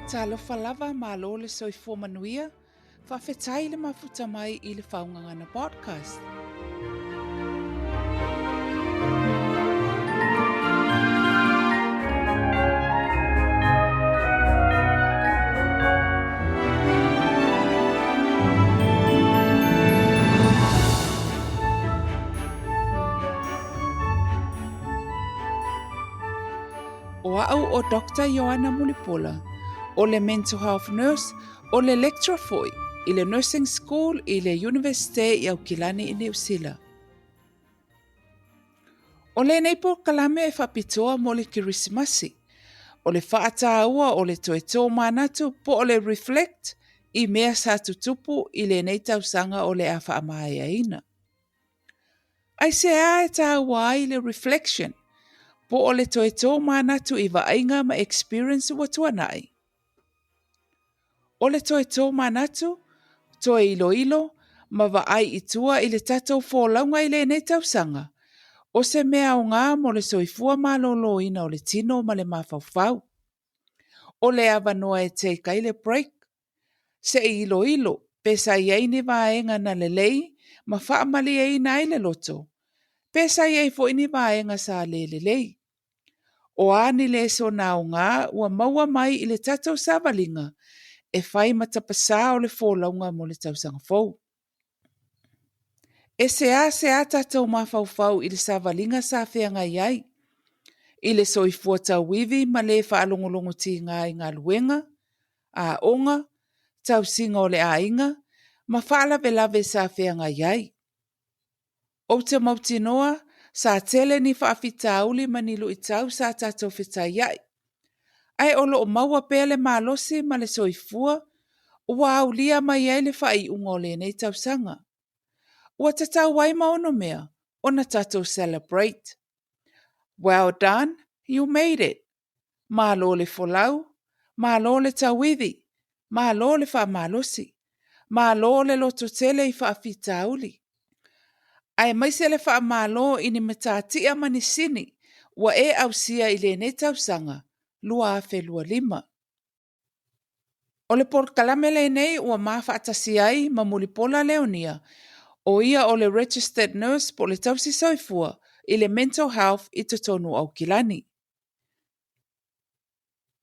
Talofa lava malo le soifua manuia, whawhetai le mafuta mai I le whaungangana podcast. O au o Dr. Ioana Mulipola, o le mental health nurse, o le lecturer foi, I le nursing school I le universite I Aukilani I New Zealand. O le nei polokalame e whapitoa mo le Kerisimasi, o le whaataua o le toetō manatu po o le reflect I mea sa tutupu I le nei tausaga o le a whaamaaeaina. Ai se a e tāua ai le reflection, po o le toetō manatu I vaaiga ma experience ua tuanai. O le toetō manatu, toe ilo ma vaai itua I le tatou fōlaunga I le nei tausaga, o se mea o ngā mo le soifua malōlōina o le tino ma le mawhauwhau. O le awanoa e te kai le break, se ilo, pesa iei ni vaenga na le lei, ma whaamali e nai le loto. Pesa iei fo ini vaenga sa le lei. O ani le lesona o ngā ua maua mai I le tatou savalinga, e whai matapasa o le fōlaunga mo le tausanga fau. E se a tatou mawhauwhau I le savalinga sa whianga iai. I le soifua tauivi ma le whaalongolongo ti ngā I ngā luenga, aoga, tausinga o le ainga, ma whaalawelawe sa whianga iai. O te mautinoa, sa tele ni whaafitauli ma nilu I tau sa tatou whitai iai. Ai olo o maua pele malosi ma le soifua, ua aulia mai ai le whai ungo le nei tausanga. Ua tatau wai maono mea, ona tatou celebarate. Well done, you made it. Malo le folau, malo le tauivi, malo le whaamalosi, malo le loto tele I whaafitauli. Aemaise le whaamalo ini matatia manisini, ua e ausia I le nei tausanga, lua afe lua lima. O le polokalame lenei ua mawhaatasi ai ma Mulipola Leonia, o ia o le registered nurse po le tausi soifua I le mental health I totonu au kilani.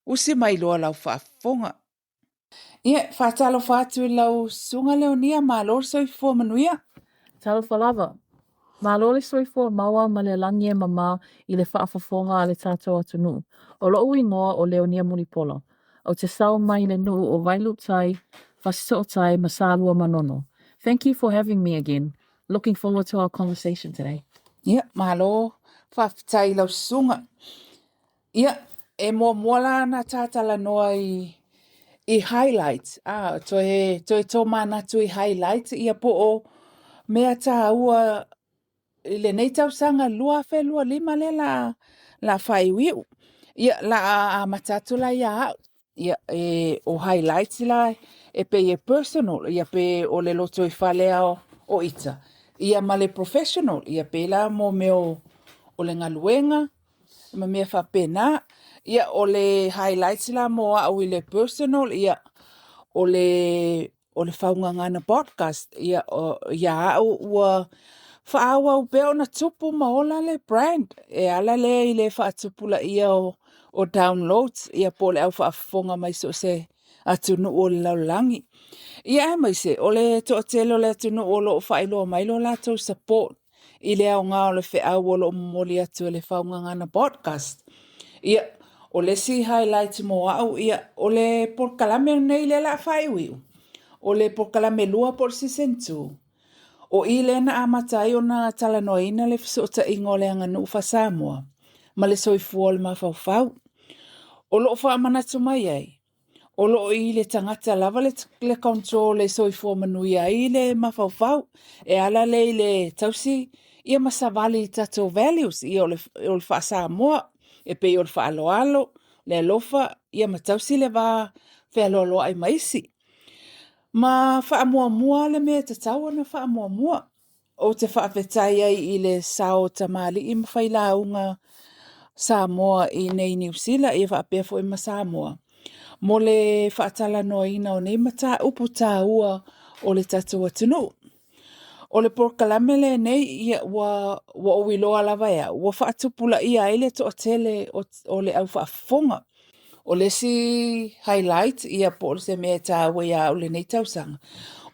Usi mai loa lau whaafonga. Ia, whaatalo whaatu I lau sunga Leonia malo soifua manuia. Talo falava. Malo le soifua maua ma le langi e mama I le whaafafonga a le tātou atunu. O loo ingoa o Leonia Mulipola. O te sau mai le nuu o vailu tai, fasito tai masalua manono. Thank you for having me again. Looking forward to our conversation today. Ia, malo whaafitai lau sunga. Ia, e mua na tātala noa I highlights. Toe tō manatu I highlights. Ia po o mea tā ua I le nei tausanga lua fe lua lima le la whaiwiu. Ia, la matatu la ia. Ia, o highlights la e pe e personal. Ia pe o le loto I whalea o ita. Ia ma le professional. Ia pe la mo meo o le galuega, ma mea whapena. Ia o le highlights la mo au I le personal. Ia o le whaungangana podcast. Ia au ua whaawa upeo na tupu maola le brand. E ala le I le whaatupula ia o downloads. Ia po le au whaafonga mai so se atunu o le laulangi. Ia Aemaise, o le tootelo le atunu o lo whailo mailo la tau support. I le au ngā o le wheau o lo moli atu le whaungangana podcast. Ia, o le si highlights mo au, ia, o le polokalame nei le la whaiwiu. O le polokalame lua por season 2. O I le na amatai o na talanoaina le fisota ingo le anganu Samoa. Ma le soifua le mawhauwhau. O lo whaamanatu mai ai. O lo I le tangata lava le control le soifua manuia I le mawhauwhau. E ala le tausi ia masavali tatou values I o le Samoa. E pe o le whaaloalo, le alofa, ia matausi le wā whealolo Aemaise. Ma whaamuamua le mea tataua na whaamuamua. O te whaafetai ai I le sao tamali I mawhailaunga Samoa I nei New Zealand I whaapea fo I ma Samoa. mo le whaatalanoaina o nei mata upu tā ua o le tatou atunu. O le polokalame lenei ia ua uiloa lava ea, ua whaatupula ia ele to tele o le au whaafonga. O le si highlight ia po se mea tā ua ia o le nei tausanga.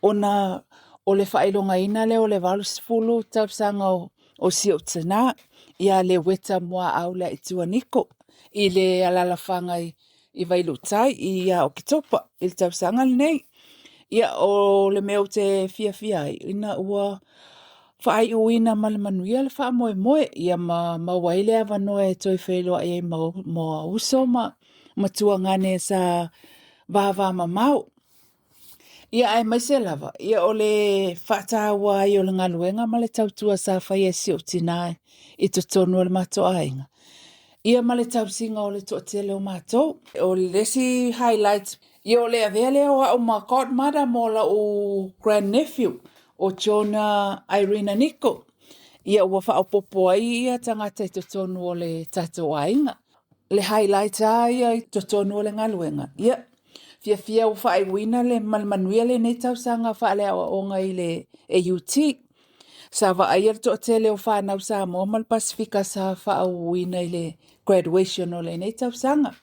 O le whailonga ina le o le valusfulu tausanga o si o tina, ia le weta mua au le ituaniko, i le alalafanga i vailutai, ia o kitopa, i le tausanga le nei. Ia o le meo te fiafia, ina ua whaai uina malamanuia le wha moe moe, ia ma waile avanoe toi wheloa e ma uso ma tuangane sa vava mamau. Ia Aemaise lava, ia o le whaatawa i o le galuega ma le tautua sa whai e si o tina i to tonu o le matoa ainga. Ia ma le tausinga o le toʻatele o mātou. O le lesi highlights, ia o le avea lea o ma godmother mo la o grandnephew o Jona Irina Nico. Ia ua whaopopo ai ia tangata i to tonu o le tatou ainga. Le highlights a ia i to tonu o le galuega. Ia, fiafia o whaaiwina le malmanuia le nei tausanga whaalea o onga i le AUT. Sa va aia to tele o whanau sa mo mal Pasifika sa whaauwina i le graduation o le nei tausanga.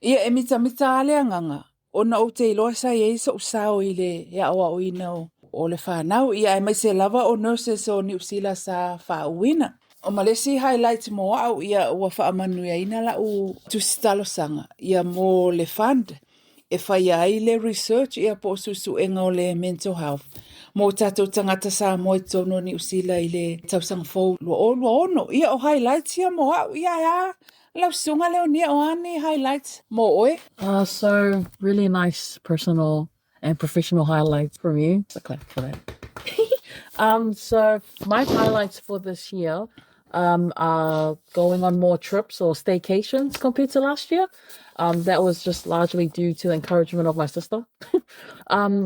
Ia e mita ale anganga. Ona o te iloa sa i so usao i le ia oa oina o le whanau. Ia e maise lava o nurses o New Zealand sa whaauwina. O malesi highlights mo au ia ua whaamanuia ina la u tusitalo sanga. Ia mo le fund. E whai ai le research ia po susu enga o le mental health. Mo tatou tangata sa mo i tono ni usila i le tausanga fau lua ono. Ia o highlights ia mo au ia lau sunga Leonia o ane highlights mo oe. So really nice personal and professional highlights from you. So clap for that. So my highlights for this year are going on more trips or staycations compared to last year. That was just largely due to the encouragement of my sister.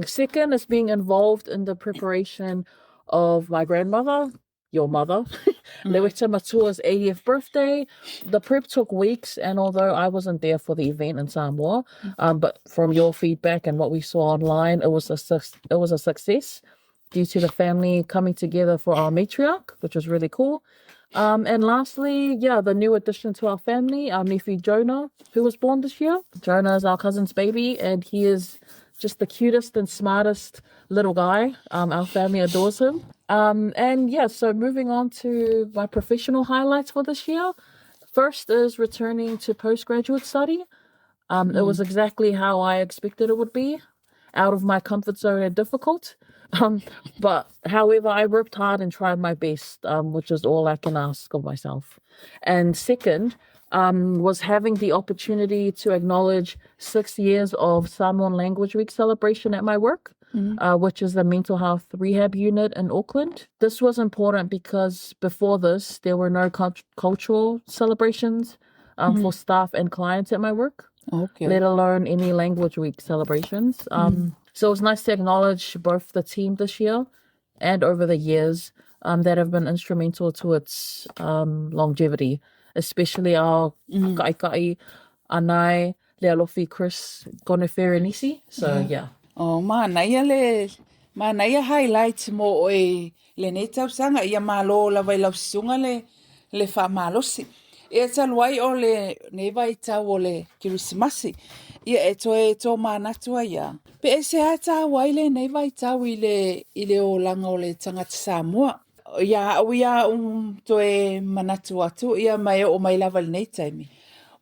Second is being involved in the preparation of my grandmother, your mother, Lewita Matua's 80th birthday. The prep took weeks, and although I wasn't there for the event in Samoa, but from your feedback and what we saw online, it was a success due to the family coming together for our matriarch, which was really cool. And lastly, the new addition to our family, our nephew Jonah, who was born this year. Jonah is our cousin's baby, and he is just the cutest and smartest little guy. Our family adores him. So moving on to my professional highlights for this year. First is returning to postgraduate study. It was exactly how I expected it would be, out of my comfort zone and difficult. But however, I worked hard and tried my best, which is all I can ask of myself. And second, was having the opportunity to acknowledge 6 years of Samoan Language Week celebration at my work, which is the mental health rehab unit in Auckland. This was important because before this, there were no cultural celebrations for staff and clients at my work, let alone any Language Week celebrations. So it was nice to acknowledge both the team this year and over the years that have been instrumental to its longevity, especially our kai anai, le alofi Chris Goneferenisi. So yeah. Oh, manaia highlights mo oe le nei tausanga ia malo la vai lausunga le whamalosi. E taluai o le nei vaitau o le Kerisimasi. Ia e to manatu ia. Pe e se ata wai le nei vaitau i le o langa o le tangata Samoa. Ia au ia toe manatu atu ia mai o mai lava le nei taimi.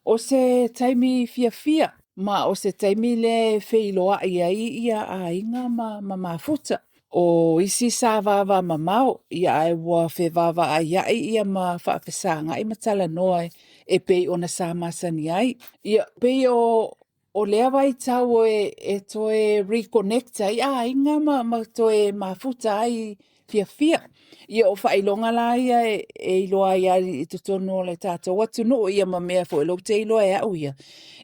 O se taimi fiafia. Ma o se taimi le wheiloa ia a inga ma mafuta. O isi sa vava mamau, ia e wa whe vava a ia ma whaafesanga i matala noa e pei o na sa masani ai. Ia pei o lea vai tau e toe reconnecta ia inga ma toe mafuta ai fiafia. Ia o whailonga la ia e iloa ia i tutono le tātou atunu ia ma mea fo ilo te iloa e au ia.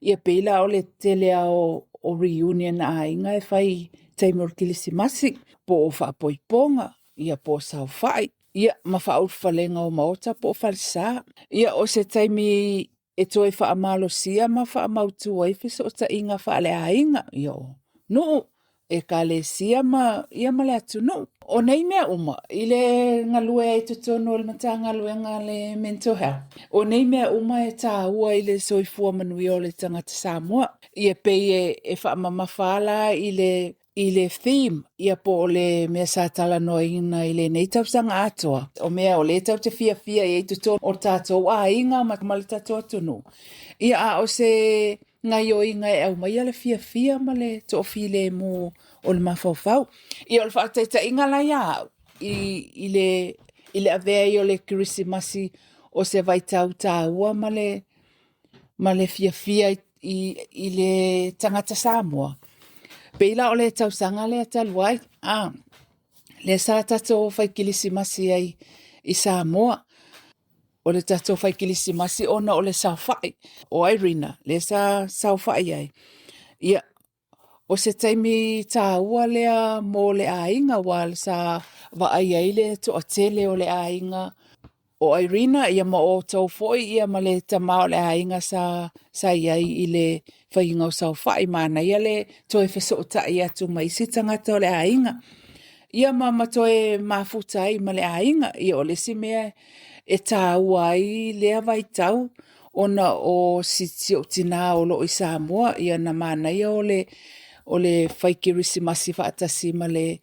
Ia peila o le telea o reunion a inga e whai teimur Kerisimasi po o whaapoiponga ia po sau whai. Ia ma whaur whalenga o maota po o whalisa. Ia o se taimi e toi whaamalosia ma whaamautu ai fisa o ta inga whaaleainga. Yo, no, e ka le sia ma ia ma le atu no. O nei mea uma, i le ngalue e tutono le mata ngalue le mental health. O nei mea uma e tā ua i le soifua manui o le tangata Samoa. Ia pei e whaamamawhala i le theme, ia po o le mea sa talanoaina i le nei tausanga atoa. O mea o le tau te fiafia e tutono o tātou a inga ma le tātou atunu. Ia a o se ngai o inga e au mai le fiafia ma le tofi le mo o le mawhawhau. I o le whaataita inga la ia i le avea i o le Kerisimasi o se vaitau tāua ma le fiafia i le tangata Samoa. Peila o le tausanga le ataluai. Le sa tato whai Kerisimasi ai i Samoa. O le tato whai Kerisimasi ona o le sauwhai. O Irina, le sa sauwhai ai. Ia, o se taimi tāua lea mō le ainga wal sa waai ai le to atele o le ainga. O Irina, ia ma o tau foi, ia ma le tamao le ainga sa iai i le whainga o sauwhai mana. Ia le toi wheso o tai atu mai si tangata o le ainga. Ia ma toi mafutai ma le ainga. Ia o le si mea e tāua ai lea vaitau. Ona o si o tina o lo i Samoa. Ia na mana ia o le whai Kerisimasi whaatasi ma le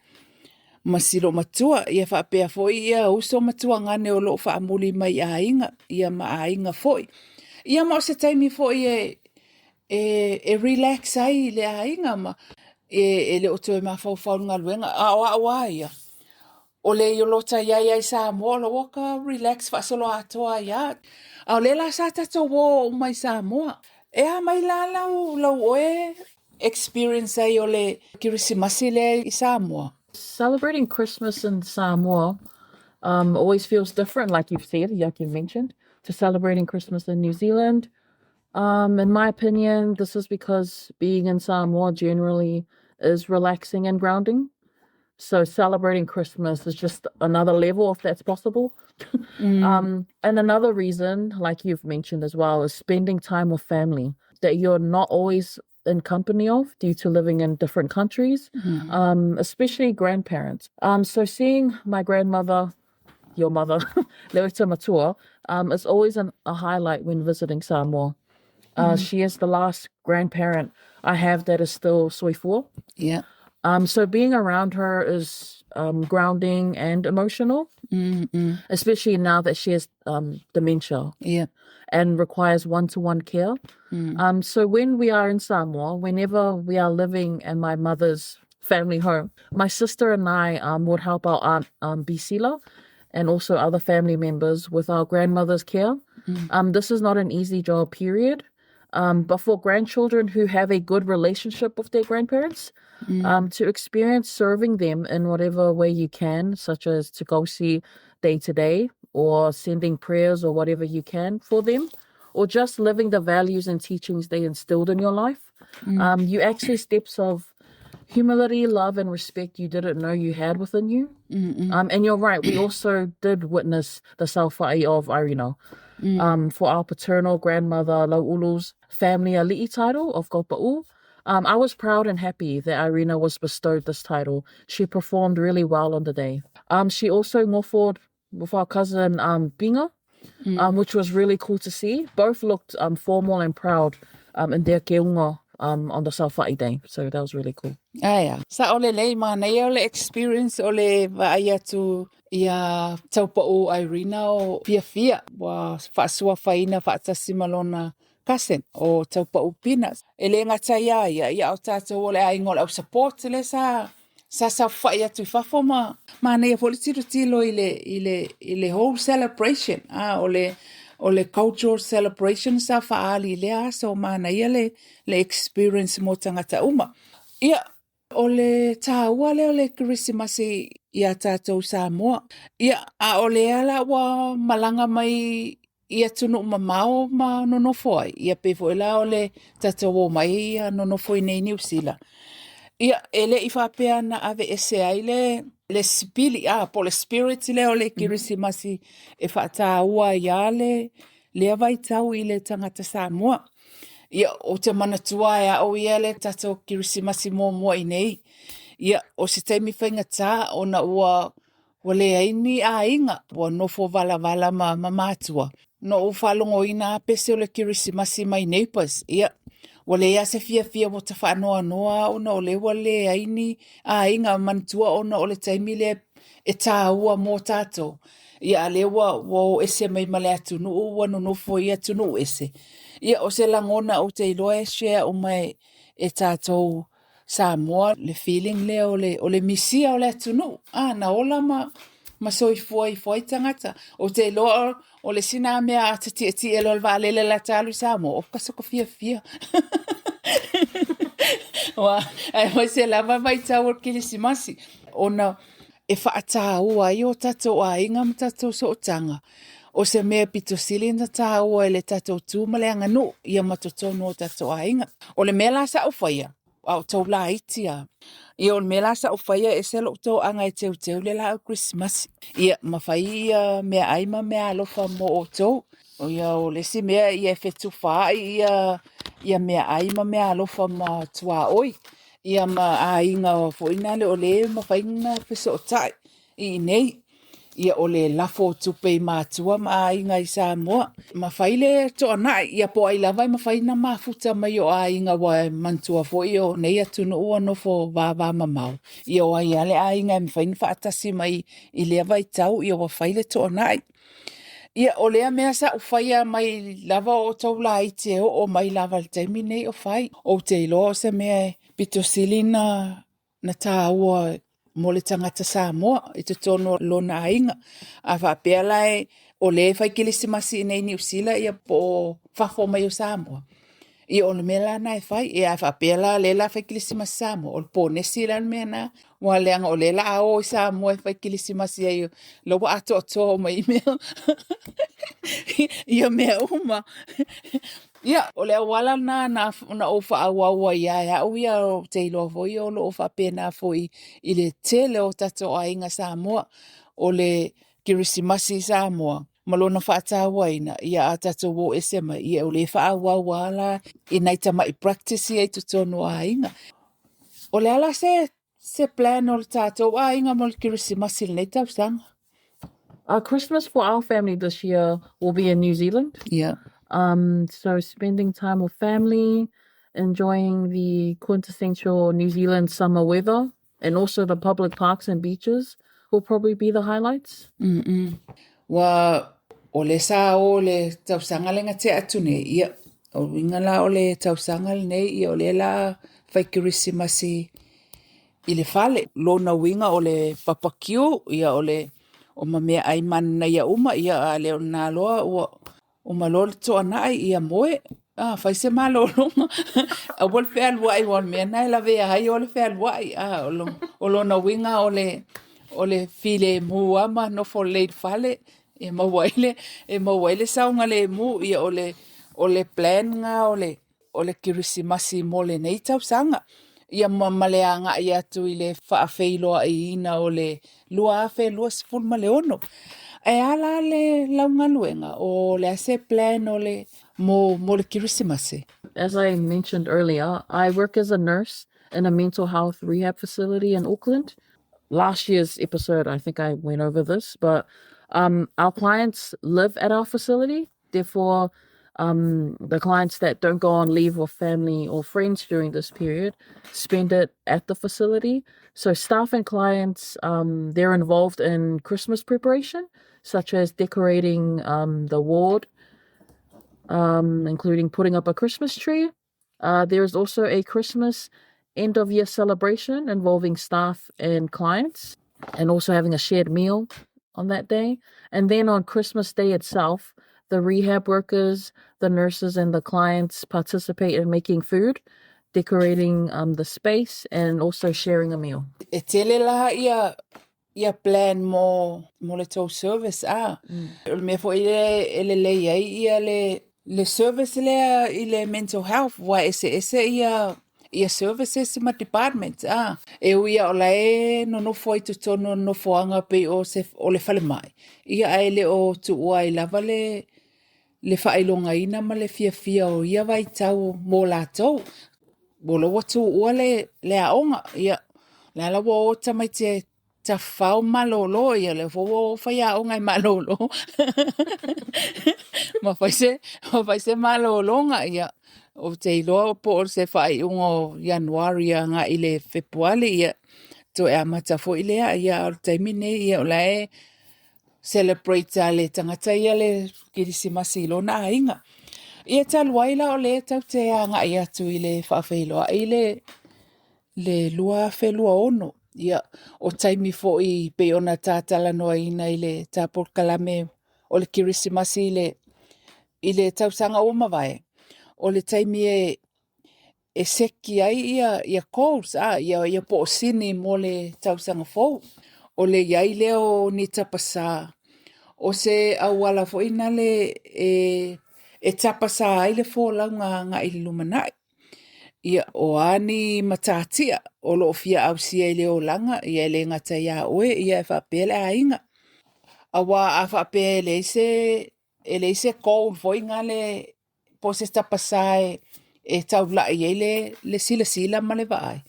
masiro matua. Ia whaapea foi ia uso matua ngane o lo whaamuli mai ainga. Ia ma ainga foi. Ia ma o se taimi foi e relax ai le ainga ma. E le oto e mawhau ngā luenga. Awa ia. O le iolota iai ai Samoa lo waka relax whaasolo atoa ia. Au le la sa tato wo mai Samoa. E a mai la lau oe experience ai o le Kerisimasi le i Samoa. Celebrating Christmas in Samoa always feels different, like you've said, like you've mentioned, to celebrating Christmas in New Zealand. In my opinion, this is because being in Samoa generally is relaxing and grounding. So celebrating Christmas is just another level, if that's possible. And another reason, like you've mentioned as well, is spending time with family that you're not always in company of due to living in different countries, especially grandparents. So seeing my grandmother, your mother, Leuta Matua, is always a highlight when visiting Samoa. She is the last grandparent I have that is still soifua. Yeah. So being around her is grounding and emotional, especially now that she has dementia and requires one-to-one care. So when we are in Samoa, whenever we are living in my mother's family home, my sister and I would help our aunt Bisila and also other family members with our grandmother's care. This is not an easy job, period. But for grandchildren who have a good relationship with their grandparents, to experience serving them in whatever way you can, such as to go see day to day or sending prayers or whatever you can for them, or just living the values and teachings they instilled in your life. You access steps of humility, love, and respect you didn't know you had within you. And you're right, we also did witness the sauwhai of Irina. For our paternal grandmother, Lau'ulu's family ali'i title of Kopa'u. I was proud and happy that Irina was bestowed this title. She performed really well on the day. She also ngofoed with our cousin Pinga, which was really cool to see. Both looked formal and proud in their keunga on the sauwhai day. So that was really cool. Aya. Sa ole lei mana ia ole experience ole vaai atu ia taupa'u Irina o fiafia wa whaasua whaina whaatasi malona kasen o taupa'u pinas. E le ngata ia o tātou ole aingola au support le sa whai atu i whafoma. Mana ia poli tilo i le whole celebration. O le cultural celebration sa whaali lea so mana ia le experience mo tangata uma. Ia o le tāua leo le Kerisimasi ia tātou Samoa. Ia a o le ala wa malanga mai ia tunu mamao ma nonofo ai. Ia pefo ela o le tātou o mai ia nonofo i nei New Zealand. Ia ele i whapea na ave ese ai le spili, po le spirit leo le Kerisimasi e whataua ia lea vaitau I le tangata Samoa. Ia, o te manatua e au ia le tatou Kerisimasi mua I nei. Ia, o se taimi whainga tā, ona ua le aini a inga, ua nofo vala ma mātua. No o whalongo ina pese o le Kerisimasi mai neighbors. Ia, ua le ia se fiafia o ta whaanoa noa, ona o le ua le aini a inga manatua ona o le taimi le e tā ua mō tātou. Ia, le ua ese mai male atunu, ua no nofo I atunu ese. Ia, o se langona o te iloa e share o mai e tātou Samoa, le feeling le o le misia o le atunu. Na ola ma soifua I foi tangata. O te iloa o le sina mea a ti e lo valele la talu Samoa. O kasoko fiafia. Wa, ai se lava vai tau o Kerisimasi. Ona e whaata ua I o tatou a inga ma tatou so o tanga. O se mea pito sili na tā ua le tatou tū ma le anganu ia matotonu o tatou a inga. O le mea la sa o whaia, au tau la itia. Ia o le mea la sa o whaia e se lo tau anga e teu le la o Kerisimasi. Ia mawhai ia mea aima mea alofa mo o tau. O ia o le si mea ia e whetu whaai ia mea aima mea alofa ma tua oi. Ia ma a inga o fo ina le o le mawhai na peso o tai I nei. Ia o le lafo tupe I mātua ma inga I Samoa. Ma whaile to anai, ia po ai lawai ma whaina mafuta mai o a inga wa mantua fo I o nei atunu ua nofo vava mamau. Ia o ai ale a inga ma whaina whaatasi mai I lea vaitau, ia wa whaile to anai. Ia o lea mea sa o whaia mai lava o tau la I te o mai lava le taimi nei o whai. O te ilo se mea pito silina na tā ua mo le tangata Samoa, I te tono lona ainga. A whapea lai o le whai Kerisimasi nei New Zealand ia po whafo mai o Samoa. I o le mea na e whai, e a whapea la le la whai Kerisimasi Samoa. O le po nesi la mea na, wa leanga o le la o Samoa e whai Kerisimasi ai lawa ato ato mai mea. Ia mea uma. Ia, o le awala na o whaawawa ia au ia o te iloa foi o lo o whapena foi I le tele o tato a inga Samoa o le Kerisimasi Samoa. Malona whaatawa ina, ia a tato wo esema, ia o le whaawawa la I naita mai practice ia I tutono a inga. O le ala se plan o le tato a inga mo le Kerisimasi le nei tausanga. Christmas for our family this year will be in New Zealand. Yeah. So spending time with family, enjoying the quintessential New Zealand summer weather, and also the public parks and beaches will probably be the highlights. Wa o le sa o le tausanga le ngate atu nei, ia. O winga la o le tausanga le nei, ia o le la whai Kerisimasi I le fale. Lona winga o le papakiu, ia o le o mamea ai mana ia uma, ia a le o nā loa o malole to anai ia moe. Fai se malo longa. A wal fea luai wal mea nai la vea hai o le fea luai. O lona winga o le file mu ama no fo leid fale. E mawaile saunga le mu ia o le plan nga o le Kerisimasi mo le nei tausanga. Ia mamaleanga ia tu I le whaafeiloa I ina o le lua afe lua sifun ma le ono. E ala le launga luenga o le ase plan o le mo le Kerisimasi. As I mentioned earlier, I work as a nurse in a mental health rehab facility in Auckland. Last year's episode, I think I went over this, but our clients live at our facility. Therefore, the clients that don't go on leave with family or friends during this period spend it at the facility. So staff and clients, they're involved in Christmas preparation, such as decorating the ward, including putting up a Christmas tree. There's also a Christmas end-of-year celebration involving staff and clients, and also having a shared meal on that day. And then on Christmas Day itself, the rehab workers, the nurses, and the clients participate in making food, decorating the space, and also sharing a meal. E tele la ia plan mo le tau service me fo ele lei ai ia le service le I le mental health wa ese ia services ma department e ia ola no foi to tono no foanga pe o le fale mai ia ai le o tu ai lava le le whailongaina ma le fiafia o ia vaitau mō lātou. Bolo watu ua le aonga, ia. La la wo tamai ta whao malolo, ia le wo whai aonga i malolo. Ma whai se malolonga, ia. O te iloa po o se whai ungo Januari nga i le Februari, ia. To e amata fo ilea, ia o taimine, ia o lae celebrate le tangata ia le Kerisimasi Ua na inga. Ia taluaila o le tau te anga ia tu i le whawhailoa i le lua whelua ono. Ia o taimi fo i pe ona tā talanoaina i le tā polokalame o le Kerisimasi i le tausaga ua mawai. O le taimi e seki ai ia kous, ia po o sini mo le tausaga fou. O le iai leo ni tapasa. O se awala fo ina le e tapasa ai le fo nga i lumanai. Ia o ani matatia o lo fia au sia ile o langa ia le ngata ia oe ia fa pele a inga. Awa a fa pele se ko foi ngale po se tapasa e tau la ia le sila ma le vai.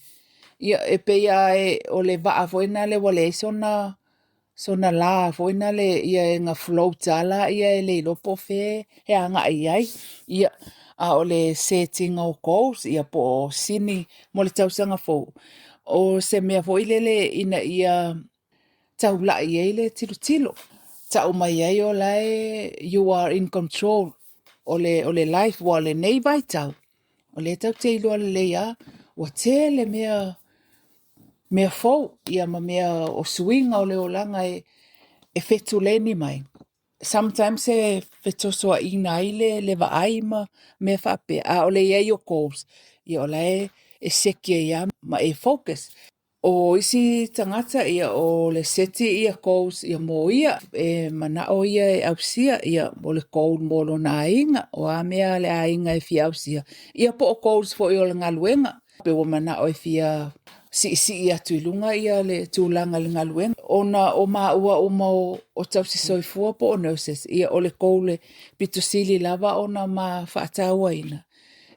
Ia e pe ia o le va foi na le wale sona la foi na le ia nga float ala ia le lopo fe e anga ai ia a o le setting o kous ia po sini mo le tausaga fou. O se mea fo le ina ia tau la ia le tilo. Tau mai ai o lai you are in control o le life wa le nei vaitau. O le tau te iloa le ia wa te le mea fou ia ma mea o swinga o le olanga e fetuleni mai. Sometimes e fetosoa ina ile le vaai me whape. A o le iei o kous. Ia o lai e seki ia ma e focus. O isi tangata ia o le seti ia kous ia mo ia. E mana o ia e ausia ia o le kou molo na ainga. O a mea le ainga e fia ausia. Ia po o kous fo i o le galuega. Pe o mana o e fia si ia tuilunga ia le tūlanga le galuega. Ona o maua o tausi soifua po o nurses. Ia o le koule pitusili lava ona ma whaatawaina.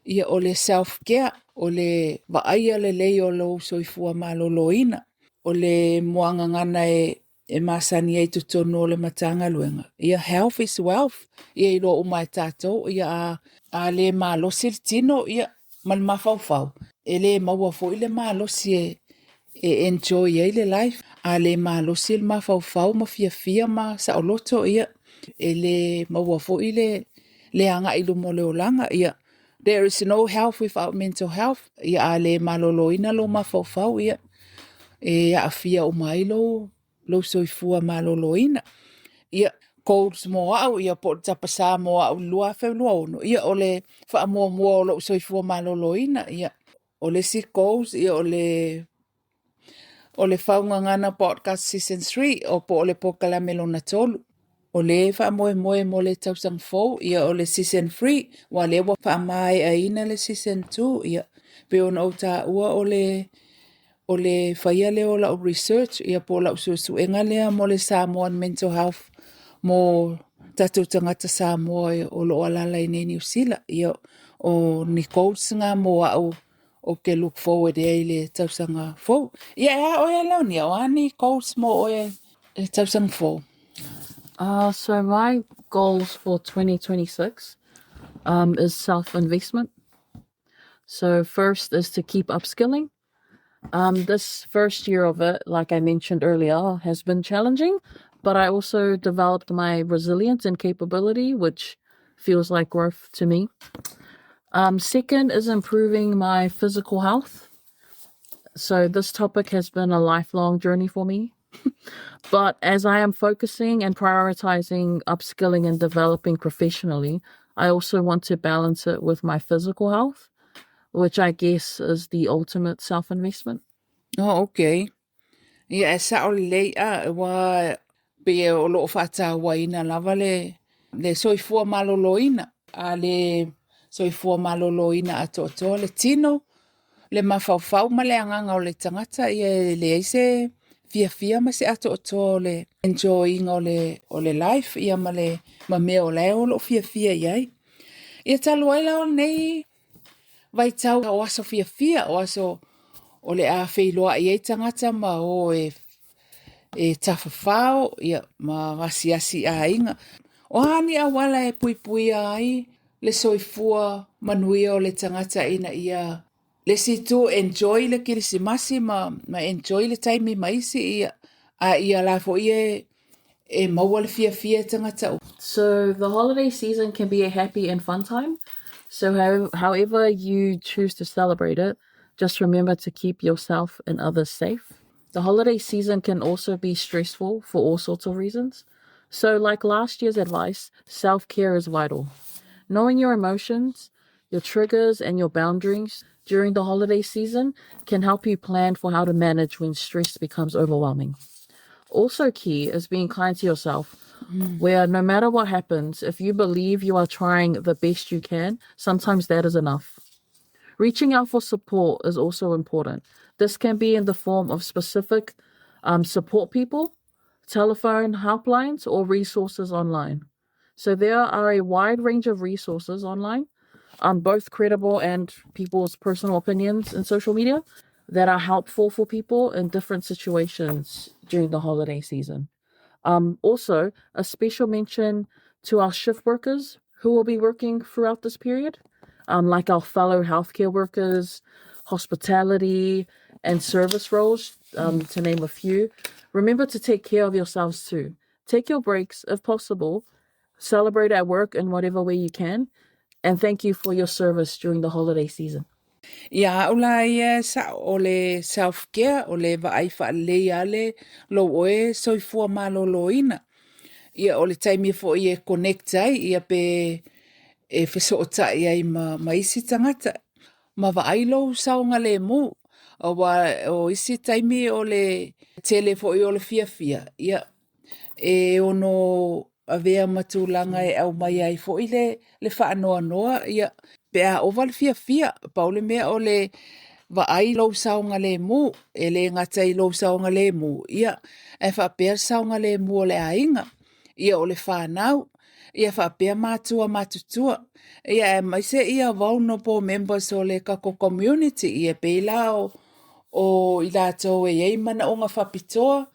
Ia o le self-care, o le vaaia le lei o lo soifua ma loloina. O le moanga ngana e masani e tutono o le matanga luenga. Ia health is wealth. Ia ilo umai tātou. Ia a le malosi le tino. Ia mal mawhauwhau. E le maua fo i le malosi e enjoy ai le life. A le malosi le mawhauwhau ma fiafia ma saoloto ia. E le maua fo i le anga ilu mo le olanga ia. There is no health without mental health. Ia a le maloloina lo mawhauwhau ia. E a fia o mai lo soifua maloloina. Ia colds mo au ia po tapasa mo au lua fe lua ono. Ia o le wha mua lo soifua maloloina ia. O le si colds ia o le whaunga ngana podcast season 3 o po o le polokalame lona tolu. O le wha moe mo le tausang fou ia o le season 3 wa le wa wha mai a ina le season 2 ia. Pe ona o ta ua o le whaia le o la o research ia po la ususu enga lea mo le Samoan mental health mo tatou tangata Samoa o lo alala i nei New Zealand ia o Nicole singa mo au o ke look forward e le tausanga fou. Ia o e Leonia o ani Nicole mo o e tausanga fou. So my goals for 2026 is self-investment. So first is to keep upskilling. This first year of it, like I mentioned earlier, has been challenging, but I also developed my resilience and capability, which feels like growth to me. Second is improving my physical health. So this topic has been a lifelong journey for me. But as I am focusing and prioritizing upskilling and developing professionally, I also want to balance it with my physical health, which I guess is the ultimate self-investment. Oh, okay. Ia e sa o le wa pe o lo fata wa ina lava le soifua maloloina a le soifua maloloina to le tino le mafawfau ma le anganga o le tangata ia le ise fiafia ma se ato o le enjoying o le life ia ma mea o leo lo fiafia iai. Ia talu ai lao nei vaitau o aso fiafia o aso o le a wheiloa iai tangata ma o e tawhawhao ia ma asiasi a inga. O hani a wala e puipuia ai le soifua manuia o le tangata ina ia le situ enjoy le kirisimasi ma enjoy le taimi maisi ia a ia la fo ia e maua le fiafia tangata. So the holiday season can be a happy and fun time. So however you choose to celebrate it, just remember to keep yourself and others safe. The holiday season can also be stressful for all sorts of reasons. So like last year's advice, self-care is vital. Knowing your emotions, your triggers, and your boundaries during the holiday season can help you plan for how to manage when stress becomes overwhelming. Also key is being kind to yourself, where no matter what happens, if you believe you are trying the best you can, sometimes that is enough. Reaching out for support is also important. This can be in the form of specific support people, telephone helplines, or resources online. So there are a wide range of resources online, both credible and people's personal opinions in social media that are helpful for people in different situations during the holiday season. Also, a special mention to our shift workers who will be working throughout this period, like our fellow healthcare workers, hospitality, and service roles, to name a few. Remember to take care of yourselves too. Take your breaks if possible. Celebrate at work in whatever way you can. And thank you for your service during the holiday season. Ia ula ia sa o le self-care o le vaai whaalei ale lo oe soifua maloloina. Ia o le taimi fo i e connect ai ia pe e whesoota ia i ma isi tangata. Ma vaai lo saogalemu o isi taimi o le tele fo i o le fiafia. Ia e ono avea matulanga e au mai ai fo i le whaanoa noa ia pe a ova le fiafia paule mea o le vaai lo saogalemu e le ngata i lo saogalemu ia e whapea saogalemu o le ainga ia o le whanau ia whapea mātua matutua ia e maise ia vulnerable members o le kako community ia peila o i lātou e ei mana o ngā whapitoa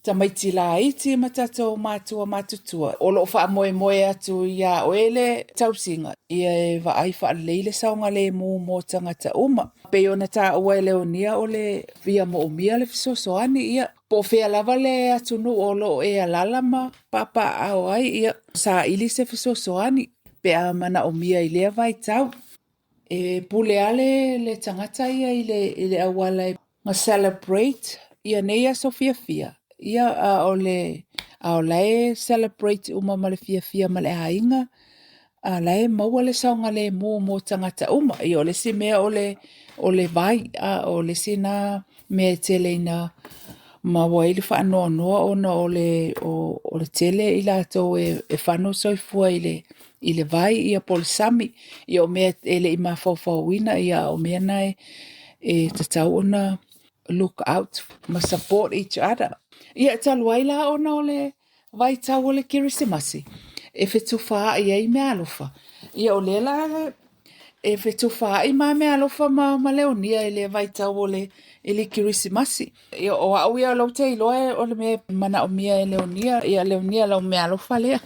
ta maiti la iti matatou mātua matutua. O lo wha moe atu ia oele tausinga. Ia e vaai wha leile saogalemu mo tangata uma. Pe ona ta ua Leonia o le via mo umia le fisosoani ia. Po fea lava le atunu o lo e alala ma papa au ai ia. Sa ili se fisosoani. Pe a mana umia i lea vaitau. E pule ale le tangata ia i le awala nga celebrate ia neia fiafia. Ia a o le celebrate uma ma le fiafia ma le ainga. A lae maua le saogalemu mo tangata uma. Ia o le si mea o le vai a o le sina mea tele ina maua ili whaanoa noa ona o le tele i lato e whano soifua i le vai ia polisami. Ia o mea ele i mawhauwhauina ia o mea nai e tatau ona look out ma support each other. Ia taluai la ona o le vaitau o le Kerisimasi. E whetufaa i ei mea alofa. Ia o le la e whetufaa i mea alofa ma Leonia i le vaitau o le Kerisimasi. Ia o au ia lau te iloa o le mea mana o mia e Leonia. Ia Leonia lau mea alofa lea.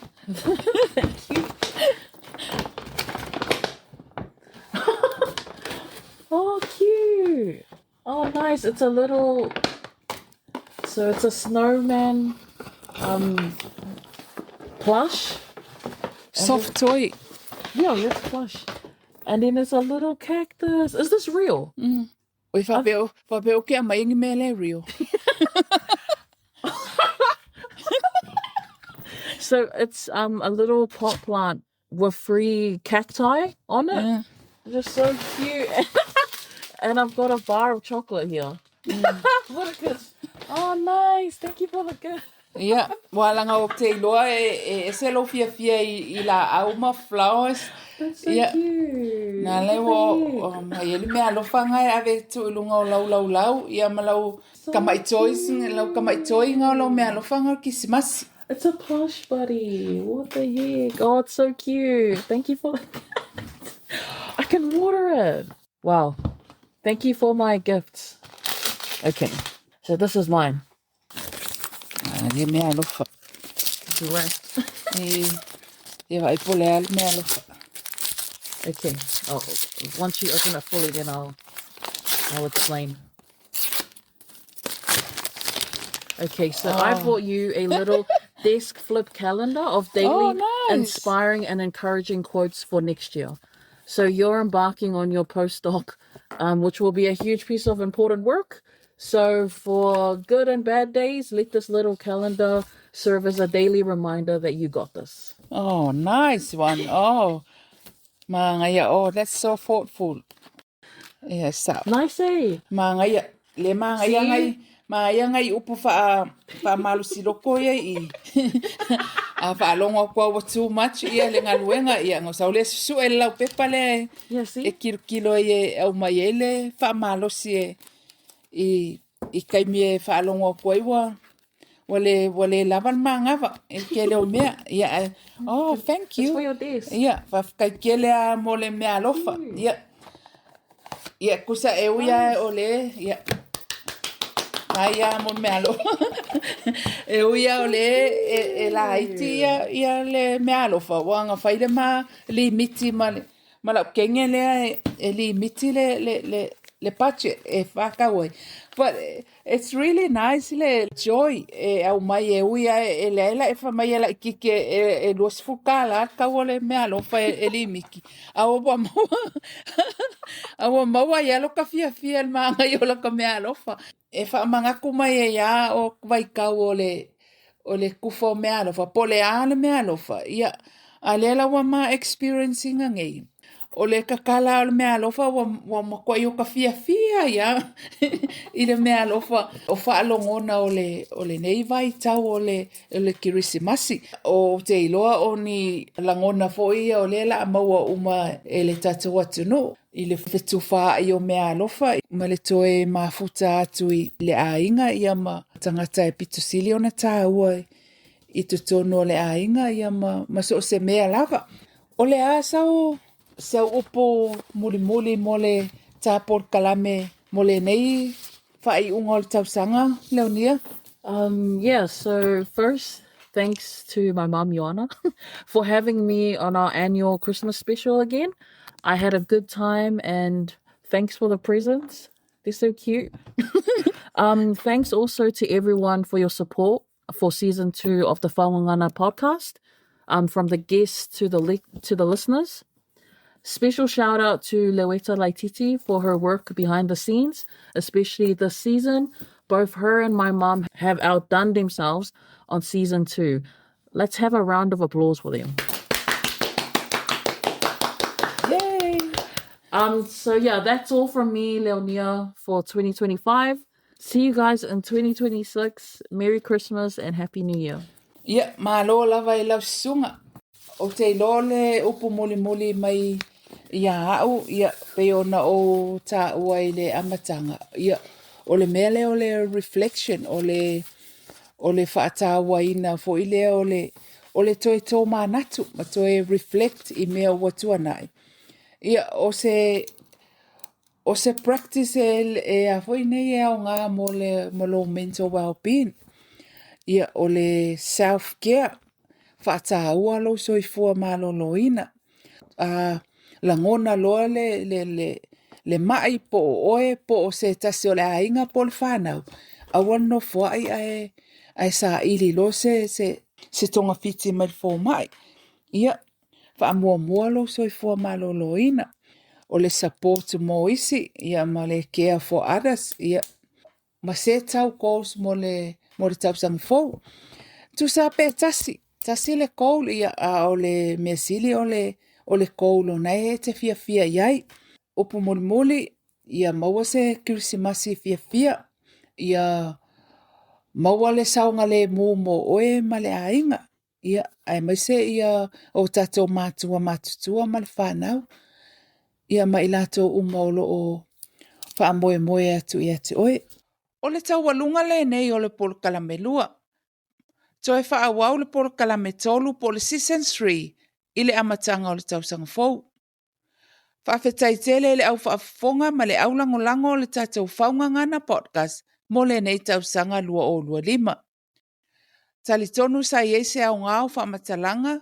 Oh, cute. Oh, nice. It's a little... So it's a snowman plush. Soft toy. Yeah, it's plush. And then there's a little cactus. Is this real? Oi whapeo ke a maingi me le rio. So it's a little pot plant with 3 cacti on it. Yeah. Just so cute. And I've got a bar of chocolate here. What a gift. Oh, nice. Thank you for the gift. Ia, walanga o te iloa e se lo fiafia i la auma flowers That's so Yeah. cute. Nā lewa mai ele mea alofa ngai ave tu ilunga o lau. Ia malau kamaitoi, lau kamaitoi ngā lau mea alofa ngai kisimasi. It's a plush buddy. What the heck? Oh, it's so cute. Thank you for I can water it. Wow. Thank you for my gifts. Okay. So this is mine. Ia mea alofa. Right. Ia vai pole al mea alofa. Okay. Oh, once you open it fully, then I'll explain. Okay, so I bought you a little desk flip calendar of daily inspiring and encouraging quotes for next year. So you're embarking on your postdoc, which will be a huge piece of important work. So for good and bad days, let this little calendar serve as a daily reminder that you got this. Oh, nice one. Mangaya. That's so thoughtful. Yes, Nice, eh? Mangaya. Le mangaya ngai. Mangaya ngai upu wha malusi loko ia I. A whaalonga kua too much ia le galuega ia ngosau le susu e lau pepa le e kilo e au mai ele whaamalosi I kaimi e whaalonga kua iwa. Wale lavan mangava e ke leo mea ia thank you. It's for your desk. Ia kai ke lea mo le mea alofa ia kusa e uia o le ia Aia mo mea alofa. E uia o le e la iti ia le mea alofa. Wanga whaile ma li miti ma lau kenge lea e li miti le pache e whakawai. But it's really nice le joy e au mai e uia e leila e whamai e la ikike e luas fukala kaua le mea alofa e li miki. Awa maua. Awa maua ia loka fiafia le maanga i o loka mea alofa. E whaamangaku mai e ia o waikau o le kufa o mea alofa. Pole a le mea alofa. Ia a lela wa ma experiencing a ngei. O le kakala o le mea alofa wa makua i o ka fiafia ia. I le mea alofa o whaalongona o le nei vaitau o le Kerisimasi. O te iloa o ni langona fo ia o lela a maua uma e le tatou atunu. I le whetufaa I o mea alofa, ma le toe mafuta atu I le ainga ia ma tangata e pitusili o na tāua I tutono le ainga ia ma so se mea lava. O le a sau upo mulimuli mo le tā polokalame mo le nei whai unga o le tausaga, Leonia? Yeah, so first, thanks to my mom, Ioana, for having me on our annual Christmas special again. I had a good time and thanks for the presents. They're so cute. Thanks also to everyone for your support for season 2 of the Whawangana podcast, from the guests to the listeners. Special shout out to Leweta Laititi for her work behind the scenes, especially this season. Both her and my mom have outdone themselves on season 2. Let's have a round of applause for them. Yay! So yeah, that's all from me, Leonia, for 2025. See you guys in 2026. Merry Christmas and Happy New Year. Ia, malo lava I lau sunga. O te ilo le upu mulimuli mai ia au, ia peona o tā ua I le amatanga. Ia, o le mele o le reflection, o le whaatawa ina fo I lea o le toe tō manatu, ma toe reflect I mea watua nai. Ia, o se practice e a fo nei e au ngā mo lo mental well-being. Ia, o le self-care, whaataua lo soifua maloloina. Langona loa le mai po oe po o se tasi o le ainga po le whanau. Awan no fuai ai sa ili lo se tonga fiti mai fo mai. Ia, whaamua lo soifua maloloina. O le support mo isi, ia ma le care for others, ia ma se tau kous mo le tau sangfou. Tu sa pe tasi le kou, ia o le mesili o le kou lo nei e te fiafia iai. Upu mulimuli, ia maua se Kerisimasi fiafia, ia maua le saogalemu mo oe ma le ainga. Ia, Aemaise ia o tātou mātua mātutua ma le whanau. Ia mai lato umaulo o whaamoe moe atu i atu oe. O le taualuga lenei o le polokalame lua. Toe whaawau le polokalame tolu po le season 3 i le amatanga o le tausaga fou. Whaafetai tele le au whaafonga ma le au langolango o le tātou whaungangana podcast mo le nei tausaga lua o lua lima. Tali tonu sa iese au ngāo whaamatalanga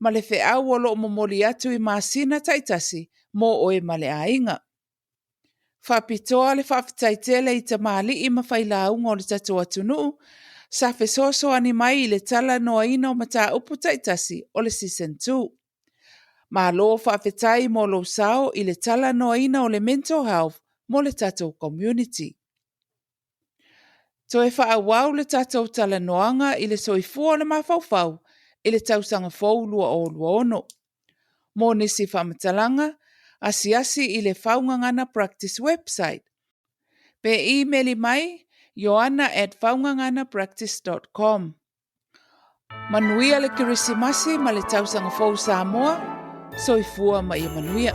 ma le wheau o lo momoli atu i māsina taitasi mo oe ma le ainga. Whapitoa le whaafetai tele i tamali i mawhaila unga o le tatou atunu, sa fesoso ani mai i le talanoaina o mata upu taitasi o le season 2. Ma lo whaafetai mo lo sao i le talanoaina o le mental health mo le tatou community. Toe whaawau le tatou talanoanga i le soifua le mawhauwhau i le tausaga fou lua o lua ono. Mo nisi whaamatalanga, asiasi i le whaungangana practice website. Pe e-maili mai, ioana@whaunganganapractice.com. Manuia le Kerisimasi ma le tausaga fou Samoa, soifua ma ia manuia.